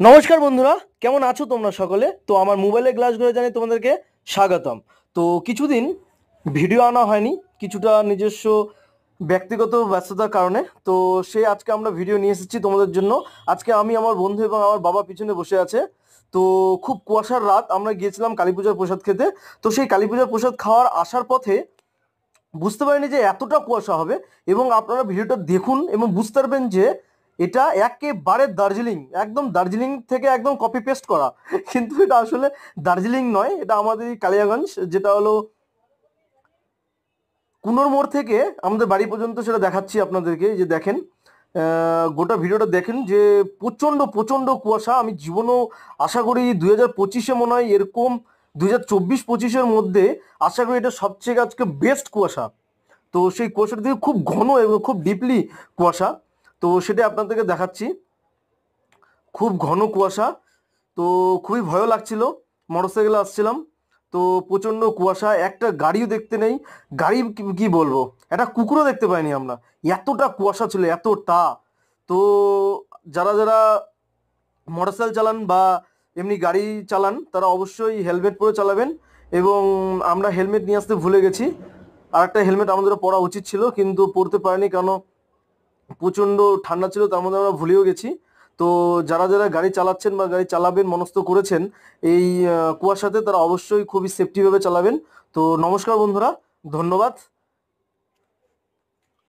নমস্কার বন্ধুরা, কেমন আছো তোমরা সকলে? তো আমার মোবাইলের গ্লাস ঘরে জানাই তোমাদেরকে স্বাগতম। তো কিছুদিন ভিডিও আনা হয়নি, কিছুটা নিজস্ব ব্যক্তিগত ব্যস্ততার কারণে। তো আজকে আমরা ভিডিও নিয়ে এসেছি তোমাদের জন্য। আজকে আমি, আমার বন্ধু এবং আমার বাবা পিছনে বসে আছে। তো খুব কুয়াশার রাত, আমরা গিয়েছিলাম কালী পূজার প্রসাদ খেতে। তো সেই কালী পূজার প্রসাদ খাওয়ার আসার পথে বুঝতে পারিনি যে এতটা কুয়াশা হবে। এবং আপনারা ভিডিওটা দেখুন এবং বুঝতে পারবেন যে এটা একেবারে দার্জিলিং, একদম দার্জিলিং থেকে একদম কপি পেস্ট করা। কিন্তু এটা আসলে দার্জিলিং নয়, এটা আমাদের এই কালিয়াগঞ্জ, যেটা হলো কুনোর মোড় থেকে আমাদের বাড়ি পর্যন্ত। সেটা দেখাচ্ছি আপনাদেরকে, এই যে দেখেন। গোটা ভিডিওটা দেখেন যে প্রচণ্ড প্রচণ্ড কুয়াশা। আমি জীবনেও আশা করি 2025-এ মনে হয় এরকম, 2024-25-এর মধ্যে আশা করি এটা সবচেয়ে আজকে বেস্ট কুয়াশা। তো সেই কুয়াশাটা থেকে খুব ঘন এবং খুব ডিপলি কুয়াশা। তো সেটা আপনাদেরকে দেখাচ্ছি, খুব ঘন কুয়াশা। তো খুবই ভয়ও লাগছিল, মোটরসাইকেলে আসছিলাম। তো প্রচণ্ড কুয়াশা, একটা গাড়িও দেখতে নেই। গাড়ি কি কি বলবো, একটা কুকুরও দেখতে পাইনি আমরা, এতটা কুয়াশা ছিল, এতটা। তো যারা যারা মোটরসাইকেল চালান বা এমনি গাড়ি চালান তারা অবশ্যই হেলমেট পরে চালাবেন। এবং আমরা হেলমেট নিয়ে আসতে ভুলে গেছি। আর একটা হেলমেট আমাদেরও পরা উচিত ছিল, কিন্তু পরতে পারিনি, কারণ প্রচণ্ড ঠান্ডা ছিল, তার মধ্যে আমরা ভুলেও গেছি। তো যারা যারা গাড়ি চালাচ্ছেন বা গাড়ি চালাবেন মনস্থ করেছেন এই কুয়াশাতে, তারা অবশ্যই খুবই সেফটিভাবে চালাবেন। তো নমস্কার বন্ধুরা, ধন্যবাদ।